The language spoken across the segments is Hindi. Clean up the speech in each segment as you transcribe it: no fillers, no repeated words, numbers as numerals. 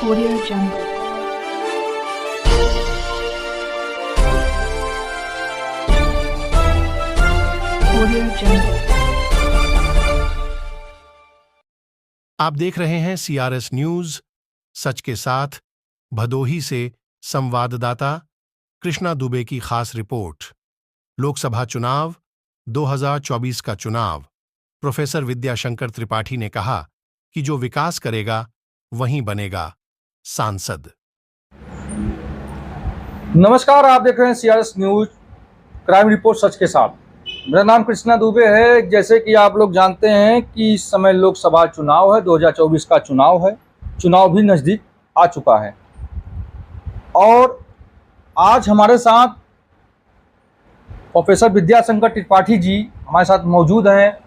Audio Jungle. Audio Jungle. आप देख रहे हैं CRS न्यूज सच के साथ। भदोही से संवाददाता कृष्णा दुबे की खास रिपोर्ट। लोकसभा चुनाव 2024 का चुनाव। प्रोफेसर विद्याशंकर त्रिपाठी ने कहा कि जो विकास करेगा वहीं बनेगा सांसद। नमस्कार, आप देख रहे हैं CRS न्यूज क्राइम रिपोर्ट सच के साथ। मेरा नाम कृष्णा दुबे है। जैसे कि आप लोग जानते हैं कि इस समय लोकसभा चुनाव है, 2024 का चुनाव है। चुनाव भी नज़दीक आ चुका है और आज हमारे साथ प्रोफेसर विद्याशंकर त्रिपाठी जी हमारे साथ मौजूद हैं,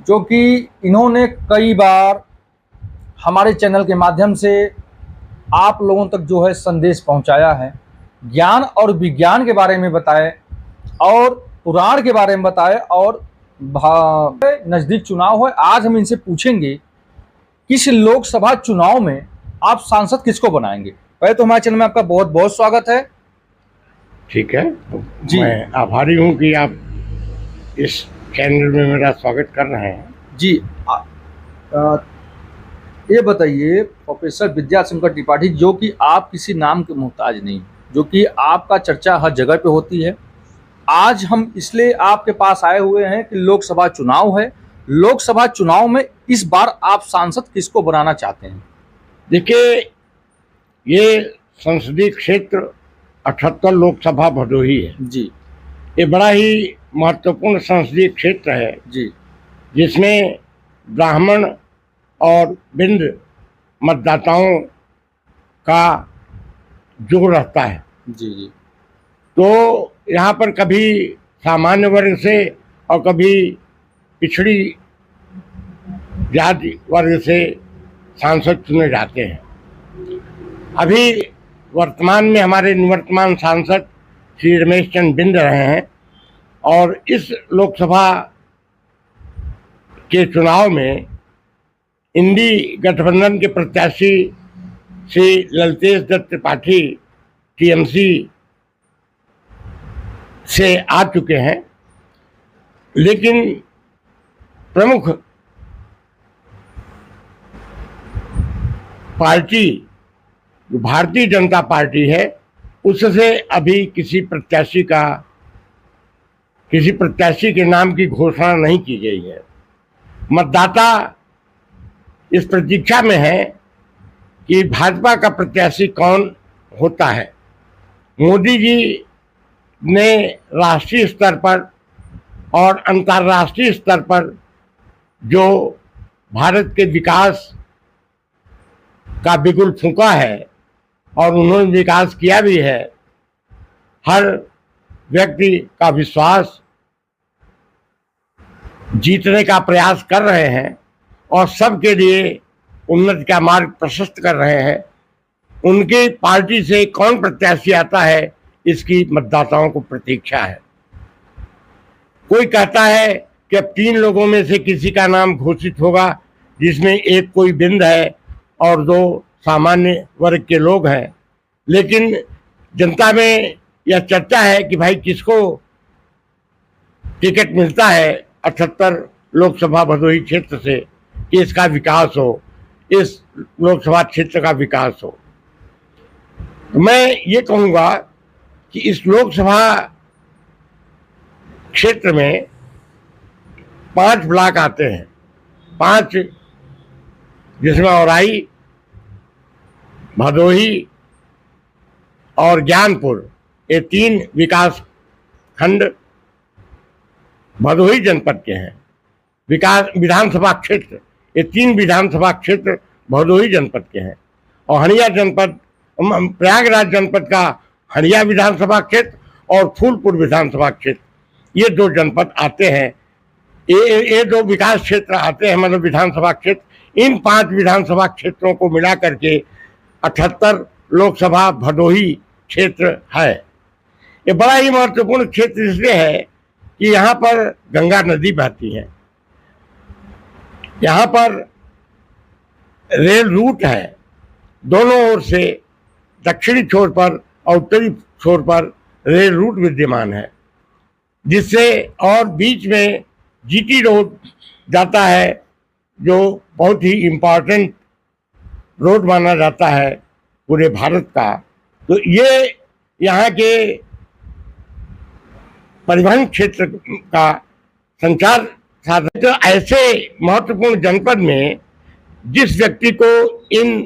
जो कि इन्होंने कई बार हमारे चैनल के माध्यम से आप लोगों तक जो है संदेश पहुंचाया है। ज्ञान और विज्ञान के बारे में बताए और पुराण के बारे में बताए और नज़दीक चुनाव है। आज हम इनसे पूछेंगे किस लोकसभा चुनाव में आप सांसद किसको बनाएंगे। पहले तो हमारे चैनल में आपका बहुत बहुत स्वागत है। ठीक है जी, मैं आभारी हूँ कि आप इस चैनल में मेरा स्वागत कर रहे हैं। जी ये बताइए प्रोफेसर विद्याशंकर त्रिपाठी, जो कि आप किसी नाम के मोहताज नहीं, जो कि आपका चर्चा हर जगह पे होती है। आज हम इसलिए आपके पास आए हुए हैं कि लोकसभा चुनाव है। लोकसभा चुनाव में इस बार आप सांसद किसको बनाना चाहते हैं? देखिए, ये संसदीय क्षेत्र 78 लोकसभा भदोही है। जी ये बड़ा ही महत्वपूर्ण संसदीय क्षेत्र है, जी जिसमें ब्राह्मण और बिंद मतदाताओं का जोर रहता है। जी जी तो यहाँ पर कभी सामान्य वर्ग से और कभी पिछड़ी जाति वर्ग से सांसद चुने जाते हैं। अभी वर्तमान में हमारे निवर्तमान सांसद श्री रमेश चंद्र बिंद रहे हैं और इस लोकसभा के चुनाव में इंडी गठबंधन के प्रत्याशी श्री ललतेश दत्त त्रिपाठी TMC से आ चुके हैं, लेकिन प्रमुख पार्टी जो भारतीय जनता पार्टी है, उससे अभी किसी प्रत्याशी के नाम की घोषणा नहीं की गई है। मतदाता इस प्रतीक्षा में है कि भाजपा का प्रत्याशी कौन होता है। मोदी जी ने राष्ट्रीय स्तर पर और अंतर्राष्ट्रीय स्तर पर जो भारत के विकास का बिगुल फूंका है और उन्होंने विकास किया भी है, हर व्यक्ति का विश्वास जीतने का प्रयास कर रहे हैं और सबके लिए उन्नति का मार्ग प्रशस्त कर रहे हैं। उनकी पार्टी से कौन प्रत्याशी आता है, इसकी मतदाताओं को प्रतीक्षा है। कोई कहता है कि अब 3 लोगों में से किसी का नाम घोषित होगा, जिसमें एक कोई बिंद है और 2 सामान्य वर्ग के लोग हैं। लेकिन जनता में यह चर्चा है कि भाई किसको टिकट मिलता है 78 लोकसभा भदोही क्षेत्र से कि इसका विकास हो, इस लोकसभा क्षेत्र का विकास हो। तो मैं ये कहूँगा कि इस लोकसभा क्षेत्र में 5 ब्लॉक आते हैं, 5, जिसमें औराई, भदोही और ज्ञानपुर, ये 3 विकास खंड भदोही जनपद के हैं। विधानसभा क्षेत्र, ये 3 विधानसभा क्षेत्र भदोही जनपद के हैं। और हनिया जनपद, प्रयागराज जनपद का हनिया विधानसभा क्षेत्र और फूलपुर विधानसभा क्षेत्र, ये 2 जनपद आते हैं। ये 2 विकास क्षेत्र आते हैं, मतलब विधानसभा क्षेत्र। इन 5 विधानसभा क्षेत्रों को मिला करके 78 लोकसभा भदोही क्षेत्र है। ये बड़ा ही महत्वपूर्ण क्षेत्र इसलिए है कि यहाँ पर गंगा नदी बहती है, यहाँ पर रेल रूट है दोनों ओर से दक्षिणी छोर पर और उत्तरी छोर पर रेल रूट विद्यमान है, जिससे और बीच में जीटी रोड जाता है, जो बहुत ही इम्पोर्टेंट रोड माना जाता है पूरे भारत का। तो ये यहाँ के परिवहन क्षेत्र का संचार साधन। तो ऐसे महत्वपूर्ण जनपद में जिस व्यक्ति को इन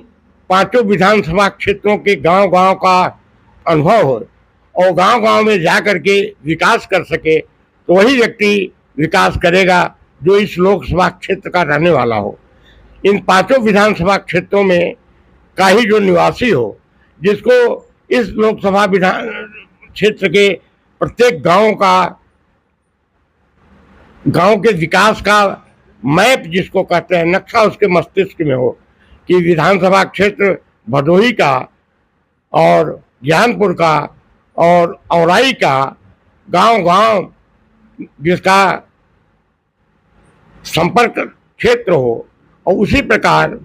पांचों विधानसभा क्षेत्रों के गांव-गांव का अनुभव हो और गांव-गांव में जा करके विकास कर सके, तो वही व्यक्ति विकास करेगा जो इस लोकसभा क्षेत्र का रहने वाला हो। इन पांचों विधानसभा क्षेत्रों में का ही जो निवासी हो, जिसको इस लोकसभा विधान क्षेत्र के प्रत्येक गांव के विकास का मैप जिसको कहते हैं, नक्शा उसके मस्तिष्क में हो कि विधानसभा क्षेत्र भदोही का और ज्ञानपुर का और औराई का गांव-गांव जिसका संपर्क क्षेत्र हो, और उसी प्रकार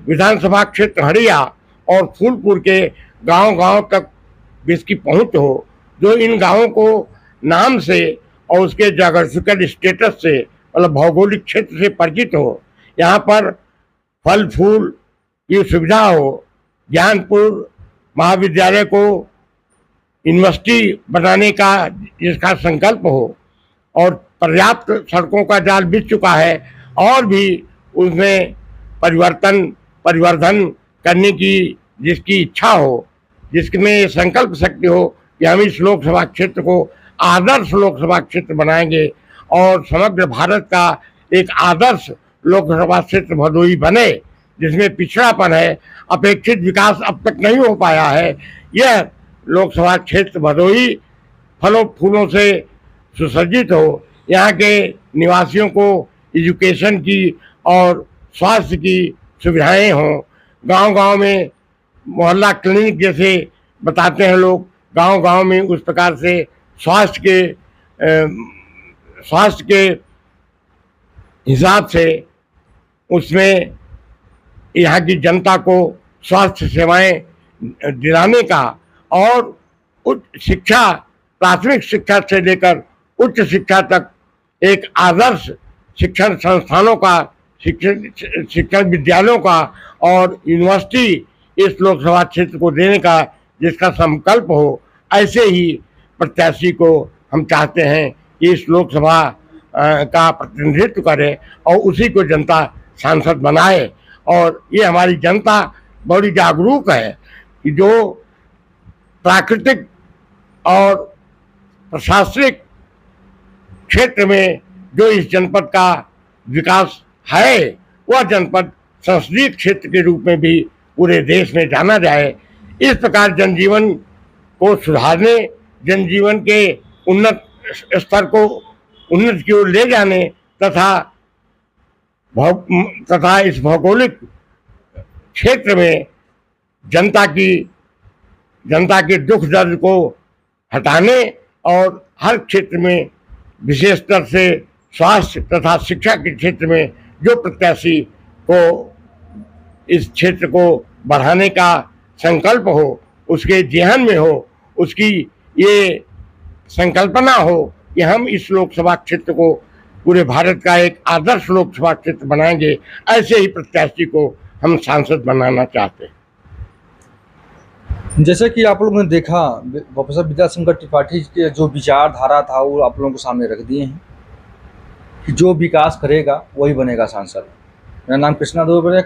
विधानसभा क्षेत्र हड़िया और फूलपुर के गांव-गांव तक जिसकी पहुंच हो, जो इन गांवों को नाम से और उसके ज्योग्राफिकल स्टेटस से मतलब भौगोलिक क्षेत्र से परिचित हो। यहाँ पर फल फूल की सुविधा हो, ज्ञानपुर महाविद्यालय को यूनिवर्सिटी बनाने का जिसका संकल्प हो, और पर्याप्त सड़कों का जाल बिछ चुका है, और भी उसमें परिवर्धन करने की जिसकी इच्छा हो, जिसमें संकल्प शक्ति हो कि हम इस लोकसभा क्षेत्र को आदर्श लोकसभा क्षेत्र बनाएंगे और समग्र भारत का एक आदर्श लोकसभा क्षेत्र भदोही बने, जिसमें पिछड़ापन है, अपेक्षित विकास अब तक नहीं हो पाया है। यह लोकसभा क्षेत्र भदोही फलों फूलों से सुसज्जित हो, यहाँ के निवासियों को एजुकेशन की और स्वास्थ्य की सुविधाएं हों, गांव-गांव में मोहल्ला क्लिनिक जैसे बताते हैं लोग, गांव-गांव में उस प्रकार से स्वास्थ्य के हिसाब से उसमें यहाँ की जनता को स्वास्थ्य सेवाएं दिलाने का और उच्च शिक्षा, प्राथमिक शिक्षा से लेकर उच्च शिक्षा तक एक आदर्श शिक्षण संस्थानों का, शिक्षण विद्यालयों का और यूनिवर्सिटी इस लोकसभा क्षेत्र को देने का जिसका संकल्प हो, ऐसे ही प्रत्याशी को हम चाहते हैं कि इस लोकसभा का प्रतिनिधित्व करे और उसी को जनता सांसद बनाए। और ये हमारी जनता बड़ी जागरूक है कि जो प्राकृतिक और प्रशासनिक क्षेत्र में जो इस जनपद का विकास है, वह जनपद संसदीय क्षेत्र के रूप में भी पूरे देश में जाना जाए। इस प्रकार जनजीवन को सुधारने, जनजीवन के उन्नत स्तर को उन्नत की ओर ले जाने तथा इस भौगोलिक क्षेत्र में जनता के दुख दर्द को हटाने और हर क्षेत्र में विशेषतर से स्वास्थ्य तथा शिक्षा के क्षेत्र में जो प्रत्याशी को इस क्षेत्र को बढ़ाने का संकल्प हो, उसके जेहन में हो, उसकी ये संकल्पना हो कि हम इस लोकसभा क्षेत्र को पूरे भारत का एक आदर्श लोकसभा क्षेत्र बनाएंगे, ऐसे ही प्रत्याशी को हम सांसद बनाना चाहते हैं। जैसे कि आप लोगों ने देखा, प्रोफेसर विद्याशंकर त्रिपाठी के जो विचारधारा था वो आप लोगों को सामने रख दिए हैं कि जो विकास करेगा वही बनेगा सांसद। मेरा नाम कृष्णा दुबे।